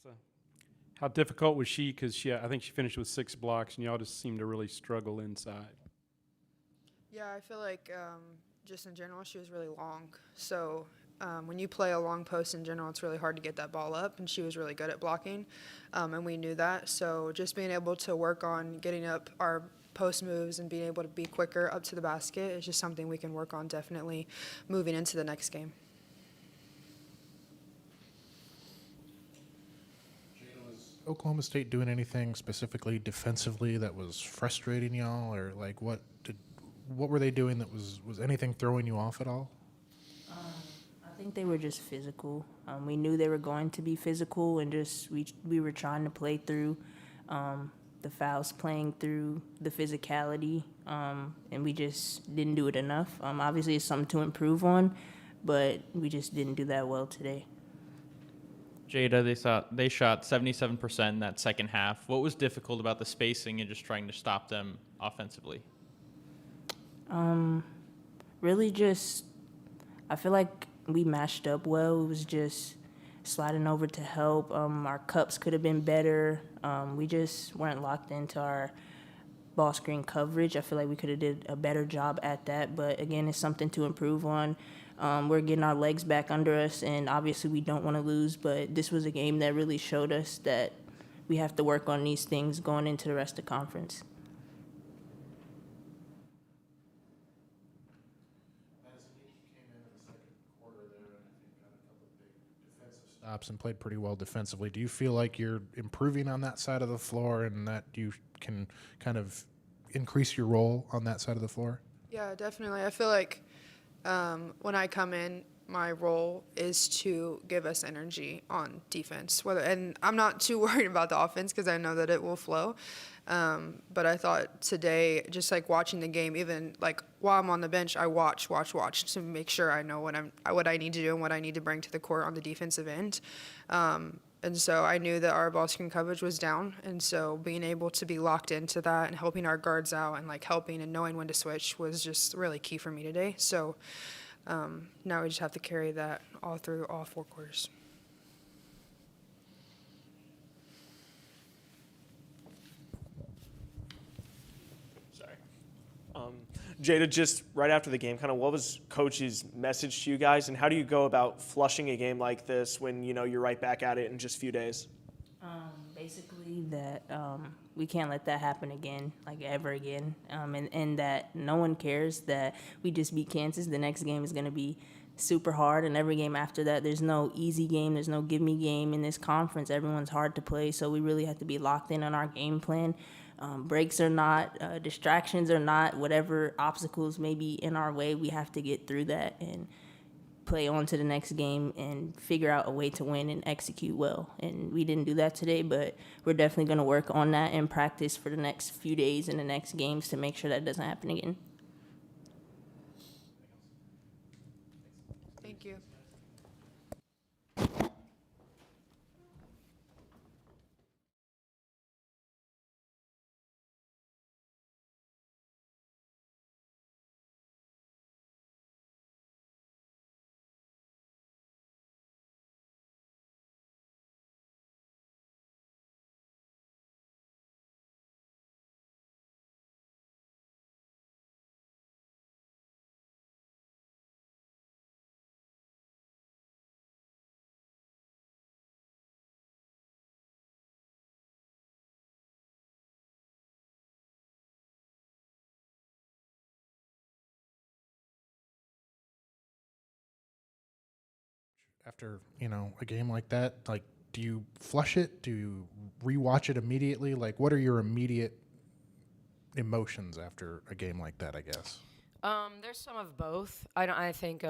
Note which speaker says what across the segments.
Speaker 1: So, how difficult was she? Because I think she finished with 6 blocks, and y'all just seemed to really struggle inside.
Speaker 2: Yeah, I feel like just in general, she was really long. So when you play a long post in general, it's really hard to get that ball up, and she was really good at blocking, and we knew that. So just being able to work on getting up our post moves and being able to be quicker up to the basket is just something we can work on definitely moving into the next game.
Speaker 3: Oklahoma State doing anything specifically defensively that was frustrating y'all, or like what were they doing that was anything throwing you off at all?
Speaker 4: I think they were just physical. We knew they were going to be physical, and just we were trying to play through the fouls, playing through the physicality, and we just didn't do it enough. Obviously, it's something to improve on, but we just didn't do that well today.
Speaker 5: Jada, they shot 77% in that second half. What was difficult about the spacing and just trying to stop them offensively?
Speaker 4: Really just, I feel like we matched up well. It was just sliding over to help. Our cups could have been better. We just weren't locked into our ball screen coverage. I feel like we could have did a better job at that, but again, it's something to improve on. We're getting our legs back under us, and obviously we don't want to lose, but this was a game that really showed us that we have to work on these things going into the rest of the conference.
Speaker 3: Stops and played pretty well defensively. Do you feel like you're improving on that side of the floor and that you can kind of increase your role on that side of the floor?
Speaker 2: Yeah, definitely. I feel like when I come in, my role is to give us energy on defense. And I'm not too worried about the offense because I know that it will flow. But I thought today, just like watching the game, even like while I'm on the bench, I watch to make sure I know what I need to do and what I need to bring to the court on the defensive end. And so I knew that our ball screen coverage was down, and so being able to be locked into that and helping our guards out and like helping and knowing when to switch was just really key for me today. So now we just have to carry that all through all 4 quarters.
Speaker 6: Jada, just right after the game, kind of what was Coach's message to you guys, and how do you go about flushing a game like this when you're right back at it in just a few days?
Speaker 4: Basically that we can't let that happen again, like ever again, and that no one cares that we just beat Kansas. The next game is going to be super hard, and every game after that, there's no easy game, there's no give-me game in this conference. Everyone's hard to play, so we really have to be locked in on our game plan. Breaks or not, distractions or not, whatever obstacles may be in our way, we have to get through that and play on to the next game and figure out a way to win and execute well. And we didn't do that today, but we're definitely going to work on that and practice for the next few days and the next games to make sure that doesn't happen again.
Speaker 2: Thank you.
Speaker 3: After, a game like that, like, do you flush it? Do you rewatch it immediately? Like, what are your immediate emotions after a game like that, I guess?
Speaker 7: There's some of both. I think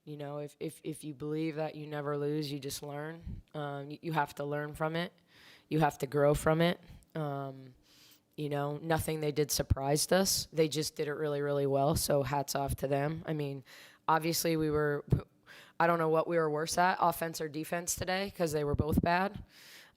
Speaker 7: if you believe that you never lose, you just learn. You have to learn from it. You have to grow from it. Nothing they did surprised us. They just did it really, really well. So hats off to them. I mean, obviously I don't know what we were worse at, offense or defense today, because they were both bad.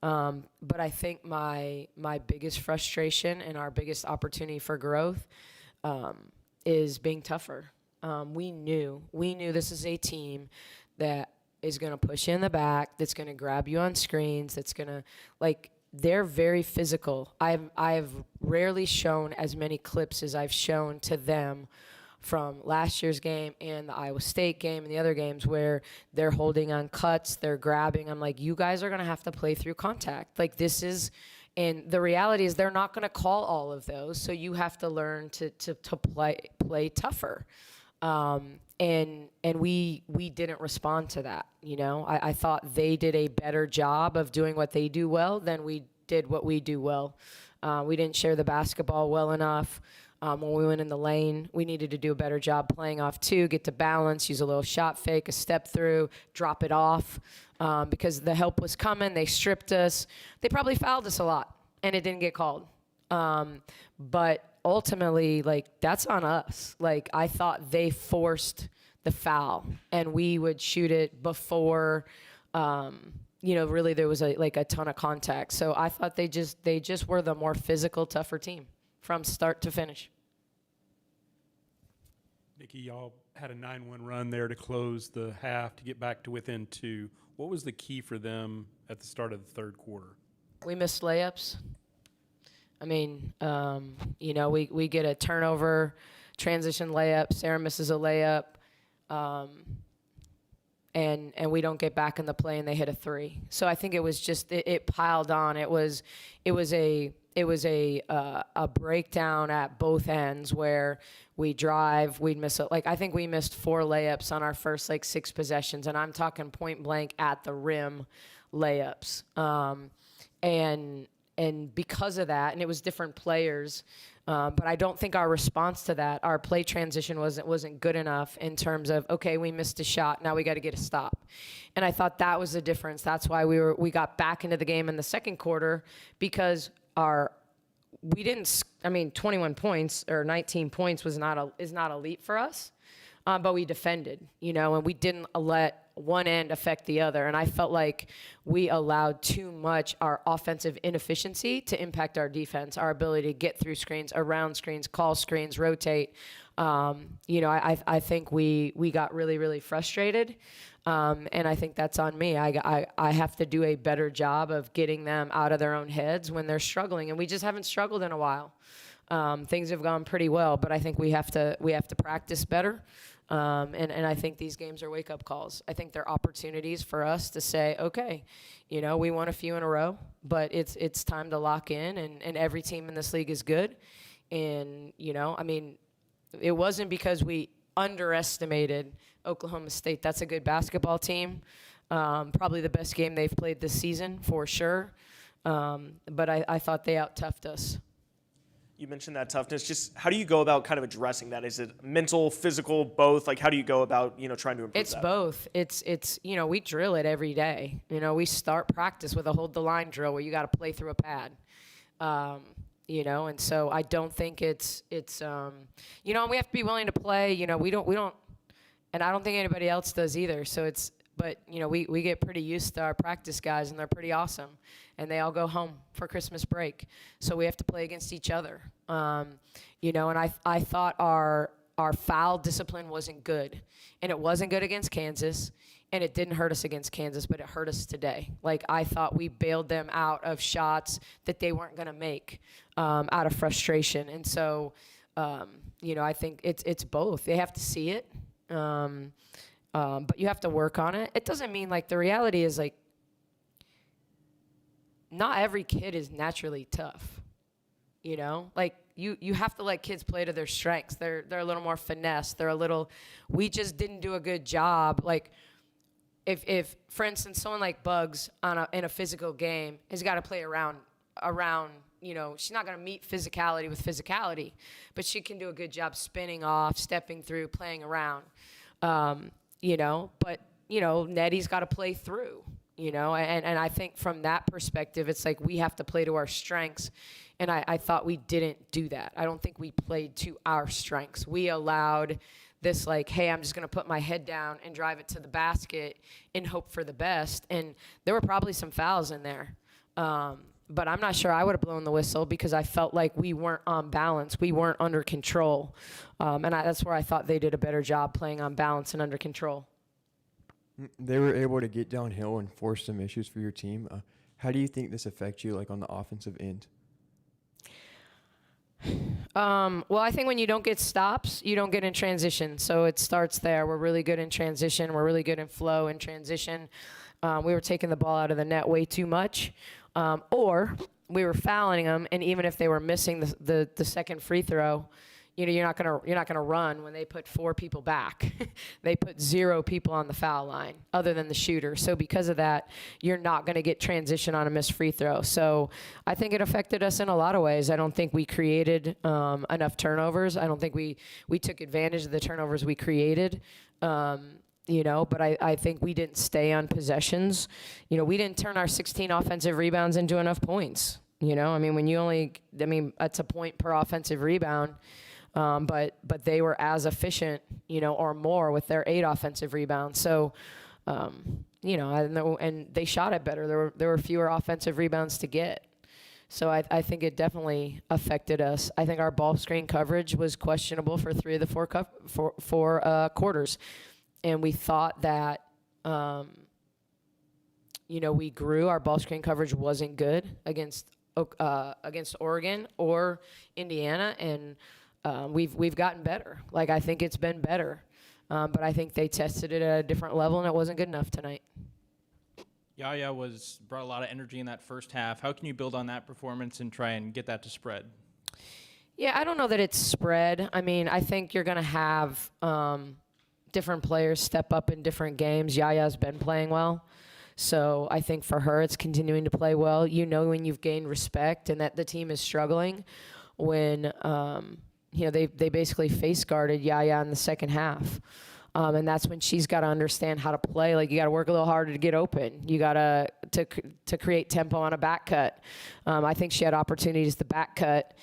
Speaker 7: But I think my biggest frustration and our biggest opportunity for growth is being tougher. We knew this is a team that is going to push you in the back, that's going to grab you on screens, that's going to, like, they're very physical. I've rarely shown as many clips as I've shown to them from last year's game and the Iowa State game and the other games where they're holding on cuts, they're grabbing. I'm like, you guys are going to have to play through contact. Like, this is, and the reality is they're not going to call all of those, so you have to learn to play tougher. And we didn't respond to that. You know, I thought they did a better job of doing what they do well than we did what we do well. We didn't share the basketball well enough. When we went in the lane, we needed to do a better job playing off two, get to balance, use a little shot fake, a step through, drop it off, because the help was coming. They stripped us. They probably fouled us a lot, and it didn't get called. But ultimately, like, that's on us. Like, I thought they forced the foul, and we would shoot it before, really there was a ton of contact. So I thought they just were the more physical, tougher team from start to finish.
Speaker 1: Nikki, y'all had a 9-1 run there to close the half to get back to within 2. What was the key for them at the start of the third quarter?
Speaker 7: We missed layups. I mean, we get a turnover, transition layup. Sarah misses a layup, and we don't get back in the play, and they hit a 3. So I think it was just it piled on. It was a breakdown at both ends where we drive, we'd miss it. Like, I think we missed 4 layups on our first 6 possessions, and I'm talking point blank at the rim layups. And because of that, and it was different players, but I don't think our response to that, our play transition wasn't good enough in terms of, okay, we missed a shot, now we got to get a stop. And I thought that was the difference. That's why we got back into the game in the second quarter, because 21 points or 19 points is not elite for us, but we defended, and we didn't let one end affect the other. And I felt like we allowed too much our offensive inefficiency to impact our defense, our ability to get through screens, around screens, call screens, rotate. I think we got really, really frustrated. And I think that's on me. I have to do a better job of getting them out of their own heads when they're struggling. And we just haven't struggled in a while. Things have gone pretty well, but I think we have to practice better. And I think these games are wake-up calls. I think they're opportunities for us to say, okay, we won a few in a row, but it's time to lock in, and every team in this league is good. And, it wasn't because we underestimated Oklahoma State. That's a good basketball team, probably the best game they've played this season for sure. But I thought they out-toughed us.
Speaker 6: You mentioned that toughness. Just how do you go about kind of addressing that? Is it mental, physical, both? Like, how do you go about, trying to improve that?
Speaker 7: It's both. It's we drill it every day. We start practice with a hold the line drill where you got to play through a pad. And so I don't think it's we have to be willing to play. We don't, and I don't think anybody else does either. So but we get pretty used to our practice guys, and they're pretty awesome, and they all go home for Christmas break. So we have to play against each other. And I thought our foul discipline wasn't good, and it wasn't good against Kansas, and it didn't hurt us against Kansas, but it hurt us today. Like, I thought we bailed them out of shots that they weren't going to make out of frustration. And so, I think it's both. They have to see it. But you have to work on it. It doesn't mean, the reality is, not every kid is naturally tough, you have to let kids play to their strengths. They're a little more finesse. We just didn't do a good job. If for instance, someone like Bugs in a physical game has got to play around, she's not going to meet physicality with physicality, but she can do a good job spinning off, stepping through, playing around. But Nettie's got to play through, and I think from that perspective, it's like we have to play to our strengths. And I thought we didn't do that. I don't think we played to our strengths. We allowed this, hey, I'm just going to put my head down and drive it to the basket and hope for the best. And there were probably some fouls in there. But I'm not sure I would have blown the whistle because I felt like we weren't on balance. We weren't under control. And that's where I thought they did a better job playing on balance and under control.
Speaker 8: They were able to get downhill and force some issues for your team. How do you think this affects you, like on the offensive end?
Speaker 7: Well, I think when you don't get stops, you don't get in transition. So it starts there. We're really good in transition. We're really good in flow and transition. We were taking the ball out of the net way too much, or we were fouling them. And even if they were missing the second free throw, you're not gonna run when they put 4 people back. They put 0 people on the foul line other than the shooter. So because of that, you're not gonna get transition on a missed free throw. So I think it affected us in a lot of ways. I don't think we created enough turnovers. I don't think we took advantage of the turnovers we created. But I think we didn't stay on possessions. We didn't turn our 16 offensive rebounds into enough points. That's a point per offensive rebound. But they were as efficient, or more with their 8 offensive rebounds. So, I know, and they shot it better. There were fewer offensive rebounds to get. So I think it definitely affected us. I think our ball screen coverage was questionable for 3 of the 4 quarters. And we thought that, we grew. Our ball screen coverage wasn't good against Oregon or Indiana, and we've gotten better. Like, I think it's been better, but I think they tested it at a different level, and it wasn't good enough tonight.
Speaker 5: Yaya brought a lot of energy in that first half. How can you build on that performance and try and get that to spread?
Speaker 7: Yeah, I don't know that it's spread. I mean, I think you're going to have different players step up in different games. Yaya's been playing well. So I think for her, it's continuing to play well. When you've gained respect and that the team is struggling when, they basically face guarded Yaya in the second half. And that's when she's got to understand how to play. Like, you got to work a little harder to get open. You got to create tempo on a back cut. I think she had opportunities to back cut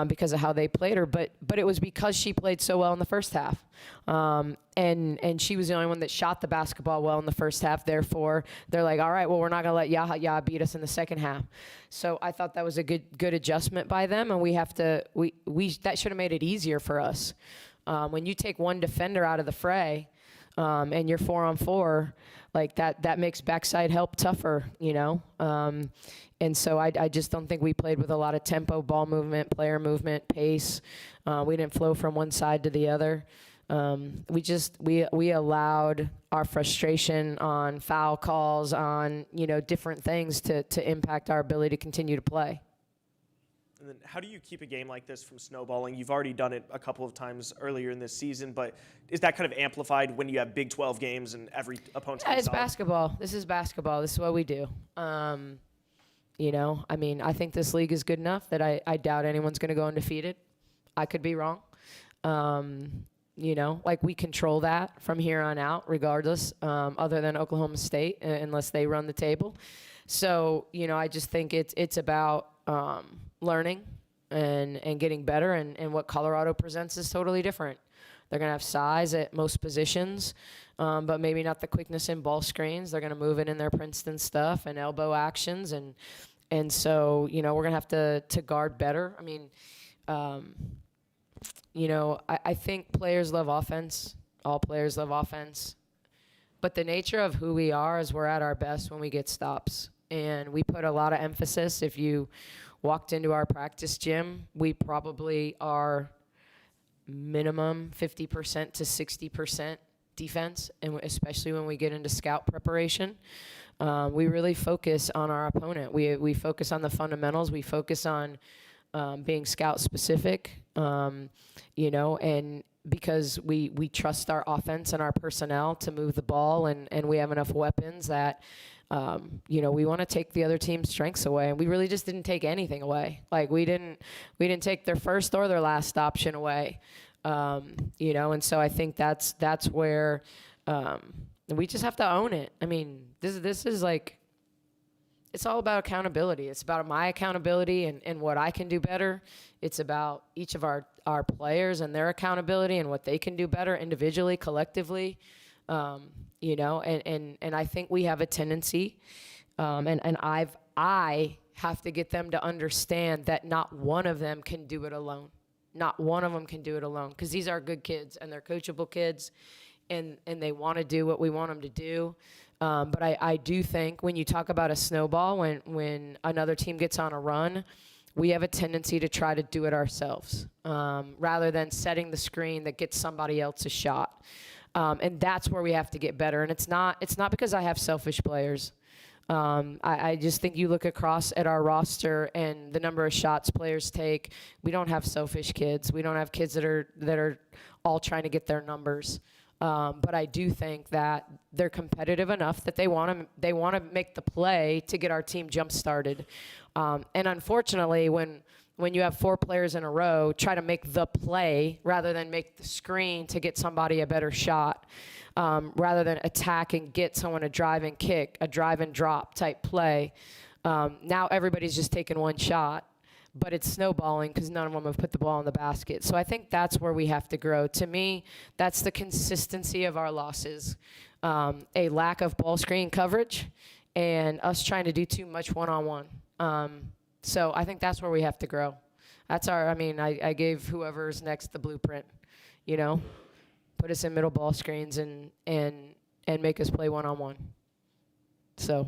Speaker 7: because of how they played her, but it was because she played so well in the first half. And she was the only one that shot the basketball well in the first half. Therefore, they're like, all right, well, we're not going to let Yaya beat us in the second half. So I thought that was a good adjustment by them, and that should have made it easier for us. When you take one defender out of the fray, and you're 4-on-4, like that makes backside help tougher, and so I just don't think we played with a lot of tempo, ball movement, player movement, pace. We didn't flow from one side to the other. We allowed our frustration on foul calls, on different things to impact our ability to continue to play.
Speaker 6: And then how do you keep a game like this from snowballing? You've already done it a couple of times earlier in this season, but is that kind of amplified when you have Big 12 games and every opponent's
Speaker 7: it's basketball. This is basketball. This is what we do. I think this league is good enough that I doubt anyone's going to go undefeated. I could be wrong. We control that from here on out, regardless, other than Oklahoma State, unless they run the table. So, I just think it's about learning and getting better, and what Colorado presents is totally different. They're going to have size at most positions, but maybe not the quickness in ball screens. They're going to move it in their Princeton stuff and elbow actions, and so we're going to have to guard better. I mean, I think players love offense. All players love offense, but the nature of who we are is we're at our best when we get stops, and we put a lot of emphasis. If you walked into our practice gym, we probably are minimum 50% to 60% defense, and especially when we get into scout preparation. We really focus on our opponent. We focus on the fundamentals. We focus on being scout specific, and because we trust our offense and our personnel to move the ball, and we have enough weapons that we want to take the other team's strengths away, and we really just didn't take anything away. Like, we didn't take their first or their last option away, and so I think that's where we just have to own it. I mean, this is like, it's all about accountability. It's about my accountability and what I can do better. It's about each of our players and their accountability and what they can do better individually, collectively. And I think we have a tendency, and I have to get them to understand that not one of them can do it alone. Not one of them can do it alone, because these are good kids and they're coachable kids, and they want to do what we want them to do. But I do think when you talk about a snowball, when another team gets on a run, we have a tendency to try to do it ourselves rather than setting the screen that gets somebody else a shot. And that's where we have to get better. And it's not because I have selfish players. I just think you look across at our roster and the number of shots players take. We don't have selfish kids. We don't have kids that are all trying to get their numbers. But I do think that they're competitive enough that they want to make the play to get our team jump started. And unfortunately, when you have 4 players in a row try to make the play rather than make the screen to get somebody a better shot, rather than attack and get someone a drive and kick, a drive and drop type play, now everybody's just taking one shot. But it's snowballing because none of them have put the ball in the basket. So I think that's where we have to grow. To me, that's the consistency of our losses. A lack of ball screen coverage and us trying to do too much one-on-one. So I think that's where we have to grow. That's I gave whoever's next the blueprint, put us in middle ball screens and make us play one-on-one. So